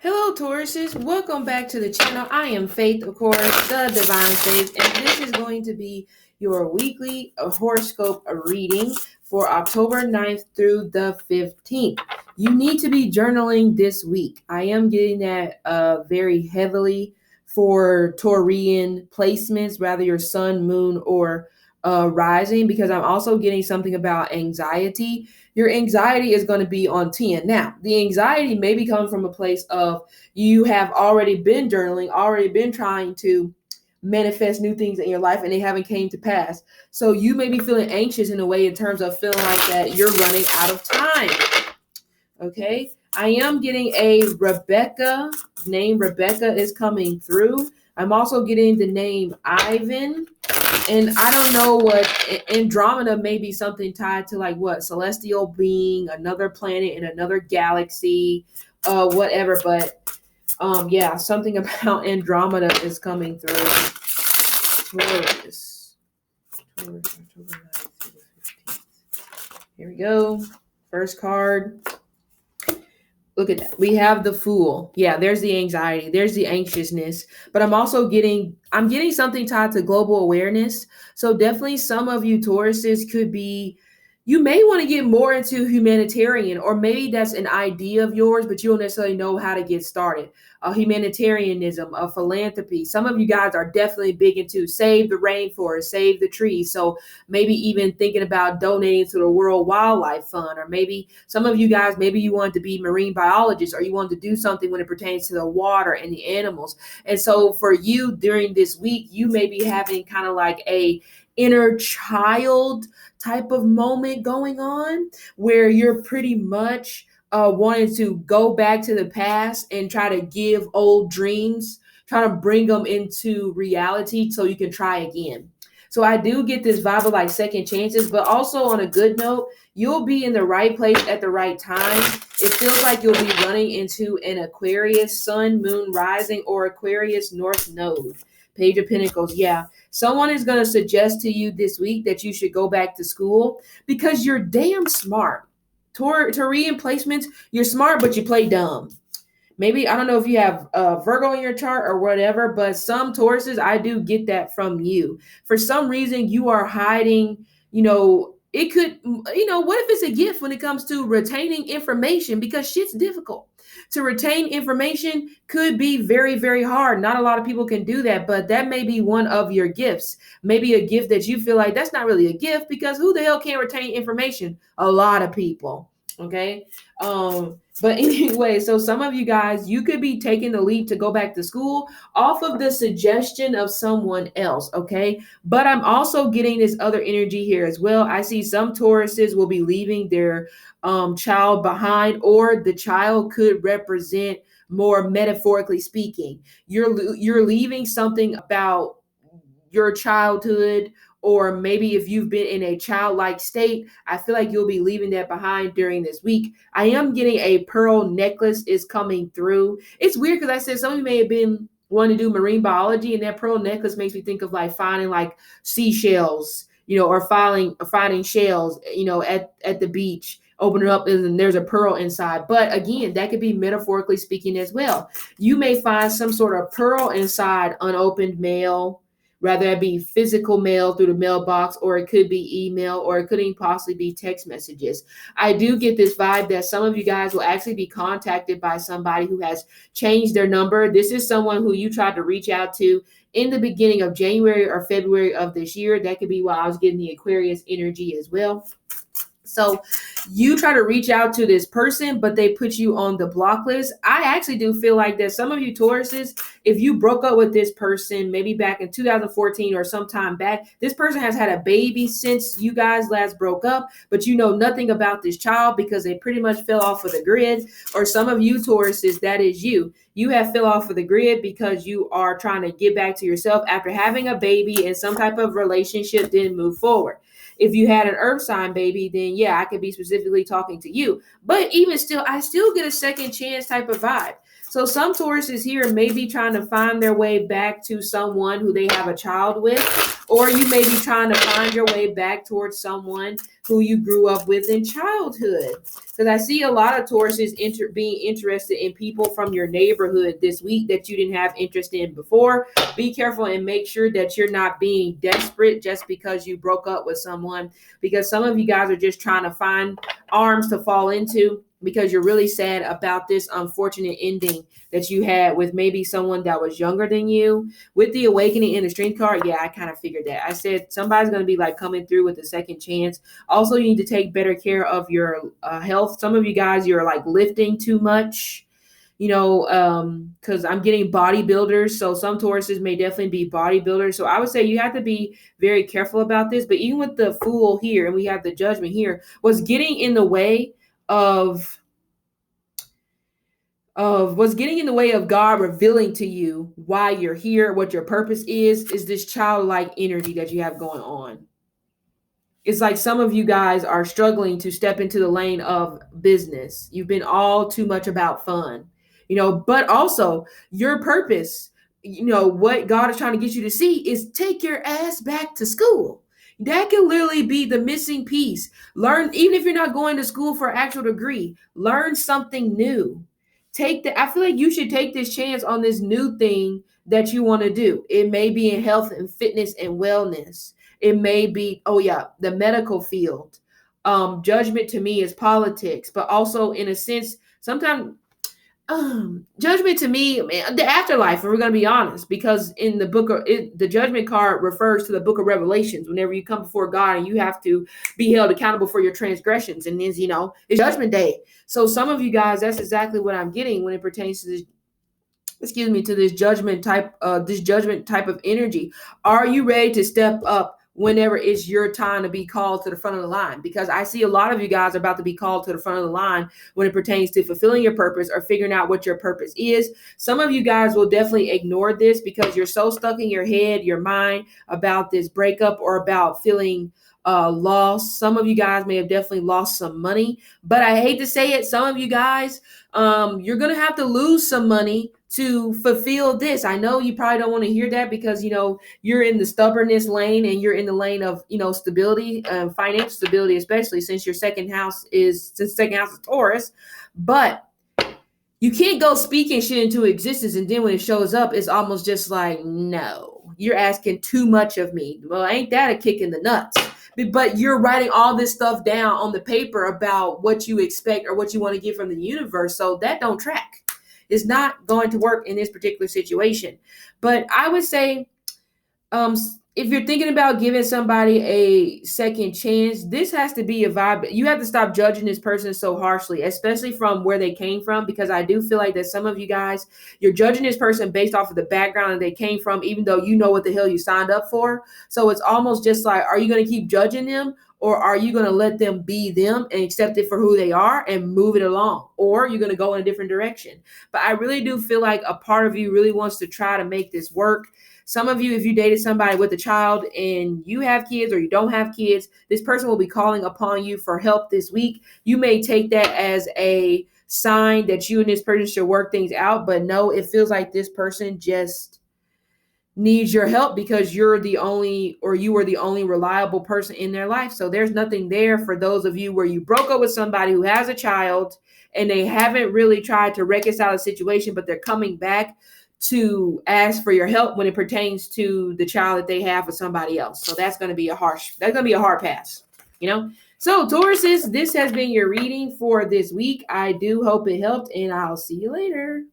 Hello, Tauruses. Welcome back to the channel. I am Faith, of course, the Divine Faith, and this is going to be your weekly horoscope reading for October 9th through the 15th. You need to be journaling this week. I am getting that very heavily for Taurian placements, rather your sun, moon, or rising, because I'm also getting something about anxiety. Your anxiety is going to be on 10. Now, the anxiety may be coming from a place of you have already been journaling, already been trying to manifest new things in your life and they haven't came to pass. So you may be feeling anxious in a way in terms of feeling like that you're running out of time. Okay. I am getting a Rebecca. Name Rebecca is coming through. I'm also getting the name Ivan. And I don't know what Andromeda may be something tied to, like what celestial being, another planet in another galaxy, whatever. But yeah, something about Andromeda is coming through. Taurus, October 9th through the 15th. Here we go. First card. Look at that. We have the Fool. Yeah, there's the anxiety. There's the anxiousness. But I'm getting something tied to global awareness. So definitely some of you Tauruses could be, you may want to get more into humanitarian, or maybe that's an idea of yours, but you don't necessarily know how to get started. Humanitarianism, philanthropy. Some of you guys are definitely big into save the rainforest, save the trees. So maybe even thinking about donating to the World Wildlife Fund, or maybe some of you guys, maybe you want to be marine biologists, or you want to do something when it pertains to the water and the animals. And so for you during this week, you may be having kind of like a inner child type of moment going on where you're pretty much wanting to go back to the past and try to give old dreams, try to bring them into reality so you can try again. So I do get this vibe of like second chances, but also on a good note, you'll be in the right place at the right time. It feels like you'll be running into an Aquarius sun, moon, rising, or Aquarius north node. Page of Pentacles. Yeah. Someone is going to suggest to you this week that you should go back to school because you're damn smart. Taurian placements, you're smart, but you play dumb. Maybe, I don't know if you have Virgo in your chart or whatever, but some Tauruses, I do get that from you. For some reason, you are hiding, it could, what if it's a gift when it comes to retaining information? Because shit's difficult. To retain information could be very, very hard. Not a lot of people can do that, but that may be one of your gifts. Maybe a gift that you feel like that's not really a gift, because who the hell can't retain information? A lot of people. Okay. But anyway, so some of you guys, you could be taking the leap to go back to school off of the suggestion of someone else, okay? But I'm also getting this other energy here as well. I see some Tauruses will be leaving their child behind, or the child could represent, more metaphorically speaking, you're leaving something about your childhood, or maybe if you've been in a childlike state, I feel like you'll be leaving that behind during this week. I am getting a pearl necklace is coming through. It's weird because I said some of you may have been wanting to do marine biology, and that pearl necklace makes me think of like finding like seashells, or finding shells, at the beach. Open it up and there's a pearl inside. But again, that could be metaphorically speaking as well. You may find some sort of pearl inside unopened mail, rather it be physical mail through the mailbox, or it could be email, or it could even possibly be text messages. I do get this vibe that some of you guys will actually be contacted by somebody who has changed their number. This is someone who you tried to reach out to in the beginning of January or February of this year. That could be why I was getting the Aquarius energy as well. So you try to reach out to this person, but they put you on the block list. I actually do feel like that some of you Tauruses, if you broke up with this person maybe back in 2014 or sometime back, this person has had a baby since you guys last broke up, but you know nothing about this child because they pretty much fell off of the grid. Or some of you Tauruses, that is you. You have fell off of the grid because you are trying to get back to yourself after having a baby and some type of relationship didn't move forward. If you had an earth sign baby, then yeah, I could be specifically talking to you. But even still, I still get a second chance type of vibe. So some Tauruses here may be trying to find their way back to someone who they have a child with, or you may be trying to find your way back towards someone who you grew up with in childhood. Because I see a lot of Tauruses being interested in people from your neighborhood this week that you didn't have interest in before. Be careful and make sure that you're not being desperate just because you broke up with someone, because some of you guys are just trying to find arms to fall into because you're really sad about this unfortunate ending that you had with maybe someone that was younger than you. With the awakening in the strength card, yeah, I kind of figured that. I said somebody's going to be like coming through with a second chance. Also, you need to take better care of your health. Some of you guys, you're like lifting too much, because I'm getting bodybuilders. So some Tauruses may definitely be bodybuilders. So I would say you have to be very careful about this. But even with the Fool here, and we have the Judgment here, what's getting in the way of God revealing to you why you're here, what your purpose is this childlike energy that you have going on. It's like some of you guys are struggling to step into the lane of business. You've been all too much about fun, but also your purpose, what God is trying to get you to see is take your ass back to school. That can literally be the missing piece. Learn, even if you're not going to school for an actual degree, learn something new. I feel like you should take this chance on this new thing that you want to do. It may be in health and fitness and wellness. It may be, the medical field. Judgment to me is politics, but also in a sense, sometimes judgment to me, man, the afterlife, if we're going to be honest, because in the the judgment card refers to the book of Revelations, whenever you come before God and you have to be held accountable for your transgressions. And then, it's judgment day. So some of you guys, that's exactly what I'm getting when it pertains to this judgment type of energy. Are you ready to step up whenever it's your time to be called to the front of the line? Because I see a lot of you guys are about to be called to the front of the line when it pertains to fulfilling your purpose or figuring out what your purpose is. Some of you guys will definitely ignore this because you're so stuck in your head, your mind about this breakup or about feeling lost. Some of you guys may have definitely lost some money, but I hate to say it, some of you guys, you're going to have to lose some money to fulfill this. I know you probably don't want to hear that because, you're in the stubbornness lane and you're in the lane of, stability, financial stability, especially since your second house is Taurus. But you can't go speaking shit into existence. And then when it shows up, it's almost just like, no, you're asking too much of me. Well, ain't that a kick in the nuts? But you're writing all this stuff down on the paper about what you expect or what you want to get from the universe. So that don't track. It's not going to work in this particular situation. But I would say, if you're thinking about giving somebody a second chance, this has to be a vibe. You have to stop judging this person so harshly, especially from where they came from, because I do feel like that some of you guys, you're judging this person based off of the background that they came from, even though you know what the hell you signed up for. So it's almost just like, are you going to keep judging them? Or are you going to let them be them and accept it for who they are and move it along? Or you're going to go in a different direction. But I really do feel like a part of you really wants to try to make this work. Some of you, if you dated somebody with a child and you have kids or you don't have kids, this person will be calling upon you for help this week. You may take that as a sign that you and this person should work things out. But no, it feels like this person just needs your help because you were the only reliable person in their life. So there's nothing there for those of you where you broke up with somebody who has a child and they haven't really tried to reconcile the situation, but they're coming back to ask for your help when it pertains to the child that they have with somebody else. So that's going to be a hard pass, So Tauruses, this has been your reading for this week. I do hope it helped, and I'll see you later.